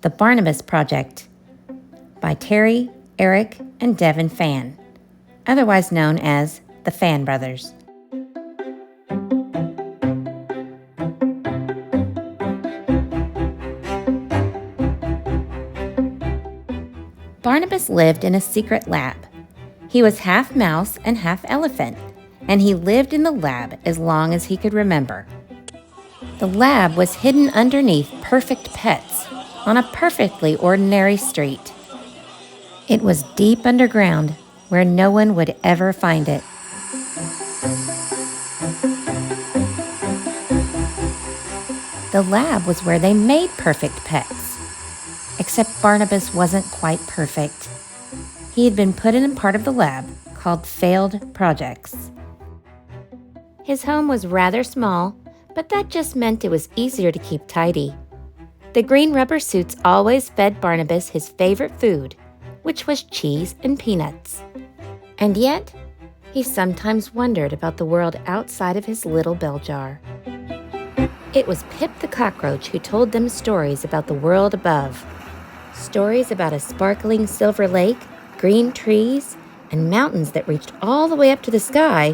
The Barnabus Project by Terry, Eric, and Devin Fan, otherwise known as the Fan Brothers. Barnabus lived in a secret lab. He was half mouse and half elephant, and he lived in the lab as long as he could remember. The lab was hidden underneath perfect pets on a perfectly ordinary street. It was deep underground where no one would ever find it. The lab was where they made perfect pets. Except Barnabus wasn't quite perfect. He had been put in a part of the lab called failed projects. His home was rather small, but that just meant it was easier to keep tidy. The green rubber suits always fed Barnabus his favorite food, which was cheese and peanuts. And yet, he sometimes wondered about the world outside of his little bell jar. It was Pip the cockroach who told them stories about the world above. Stories about a sparkling silver lake, green trees, and mountains that reached all the way up to the sky,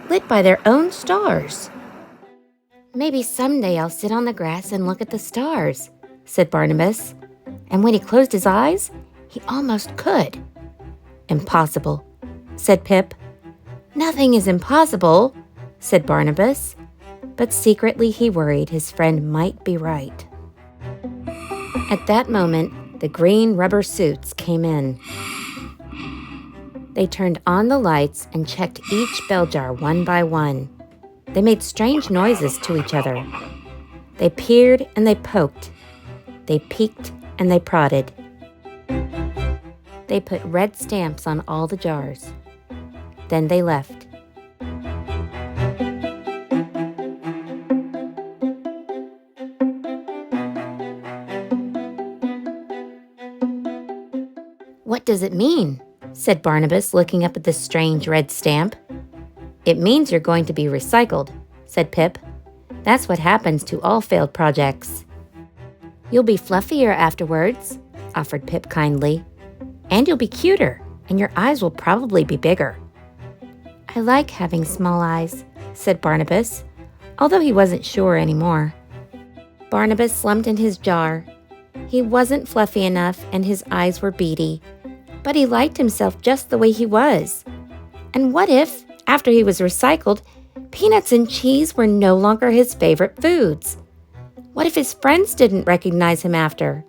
lit by their own stars. "Maybe someday I'll sit on the grass and look at the stars," said Barnabus. And when he closed his eyes, he almost could. "Impossible," said Pip. "Nothing is impossible," said Barnabus. But secretly he worried his friend might be right. At that moment, the green rubber suits came in. They turned on the lights and checked each bell jar one by one. They made strange noises to each other. They peered and they poked. They peeked and they prodded. They put red stamps on all the jars. Then they left. "What does it mean?" said Barnabus, looking up at the strange red stamp. "It means you're going to be recycled," said Pip. "That's what happens to all failed projects." "You'll be fluffier afterwards," offered Pip kindly. "And you'll be cuter, and your eyes will probably be bigger." "I like having small eyes," said Barnabus, although he wasn't sure anymore. Barnabus slumped in his jar. He wasn't fluffy enough, and his eyes were beady. But he liked himself just the way he was. And what if, after he was recycled, peanuts and cheese were no longer his favorite foods? What if his friends didn't recognize him after?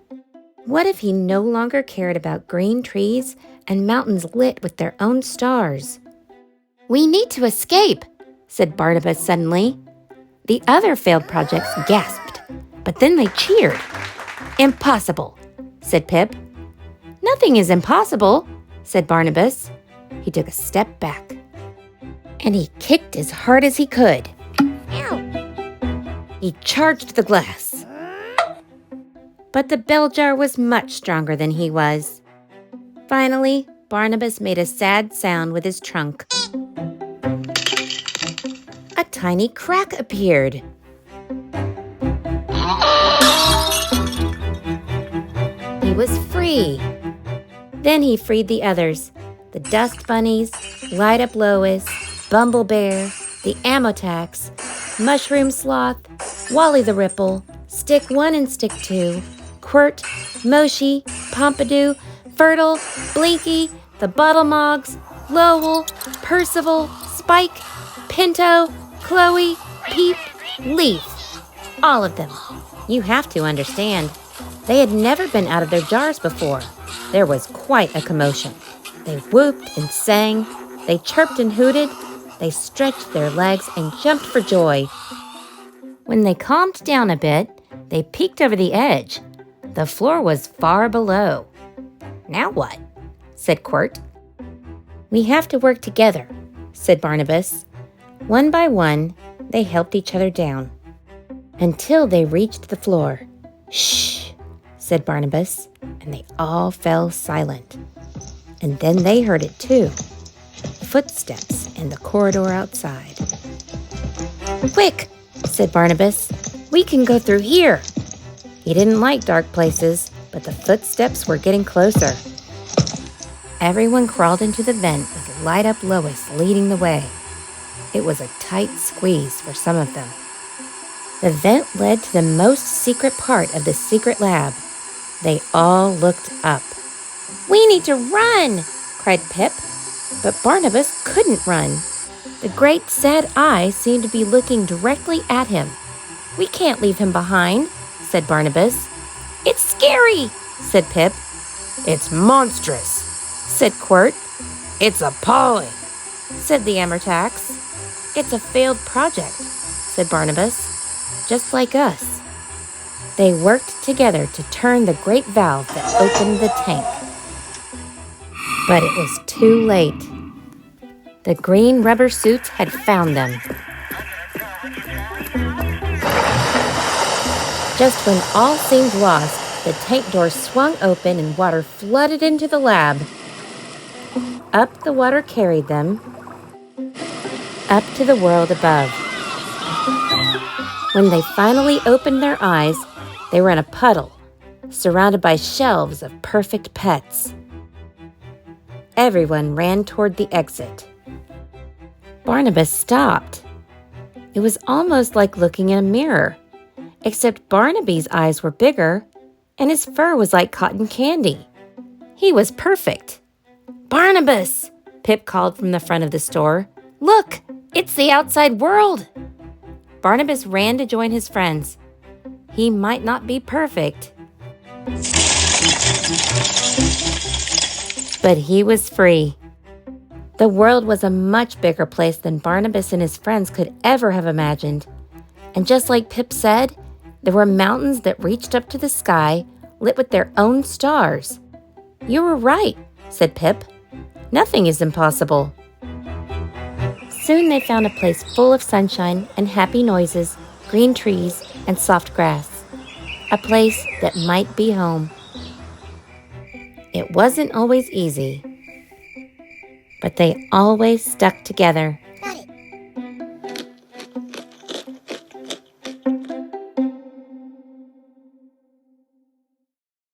What if he no longer cared about green trees and mountains lit with their own stars? "We need to escape," said Barnabus suddenly. The other failed projects gasped, but then they cheered. "Impossible," said Pip. "Nothing is impossible," said Barnabus. He took a step back, and he kicked as hard as he could. Ow! He charged the glass. But the bell jar was much stronger than he was. Finally, Barnabus made a sad sound with his trunk. A tiny crack appeared. He was free. Then he freed the others, the Dust Bunnies, Light Up Lois, Bumble Bear, the Amotax, Mushroom Sloth, Wally the Ripple, Stick 1 and Stick 2, Quirt, Moshi, Pompidou, Fertile, Blinky, the Bottle Mogs, Lowell, Percival, Spike, Pinto, Chloe, Peep, Leaf. All of them. You have to understand. They had never been out of their jars before. There was quite a commotion. They whooped and sang. They chirped and hooted. They stretched their legs and jumped for joy. When they calmed down a bit, they peeked over the edge. The floor was far below. "Now what?" said Quirt. "We have to work together," said Barnabus. One by one, they helped each other down until they reached the floor. "Shh," said Barnabus, and they all fell silent. And then they heard it too. Footsteps in the corridor outside. "Quick," said Barnabus. "We can go through here." He didn't like dark places, but the footsteps were getting closer. Everyone crawled into the vent with Light-Up Lois leading the way. It was a tight squeeze for some of them. The vent led to the most secret part of the secret lab. They all looked up. "We need to run!" cried Pip. But Barnabus couldn't run. The great sad eye seemed to be looking directly at him. "We can't leave him behind," said Barnabus. "It's scary," said Pip. "It's monstrous," said Quirt. "It's appalling," said the Amortax. "It's a failed project," said Barnabus. "Just like us." They worked together to turn the great valve that opened the tank. But it was too late. The green rubber suits had found them. Just when all seemed lost, the tank door swung open and water flooded into the lab. Up the water carried them, up to the world above. When they finally opened their eyes, they were in a puddle, surrounded by shelves of perfect pets. Everyone ran toward the exit. Barnabus stopped. It was almost like looking in a mirror, except Barnaby's eyes were bigger, and his fur was like cotton candy. He was perfect. "Barnabus!" Pip called from the front of the store. "Look, it's the outside world!" Barnabus ran to join his friends. He might not be perfect, but he was free. The world was a much bigger place than Barnabus and his friends could ever have imagined. And just like Pip said, there were mountains that reached up to the sky, lit with their own stars. "You were right," said Pip. "Nothing is impossible." Soon they found a place full of sunshine and happy noises, green trees, and soft grass. A place that might be home. It wasn't always easy, but they always stuck together.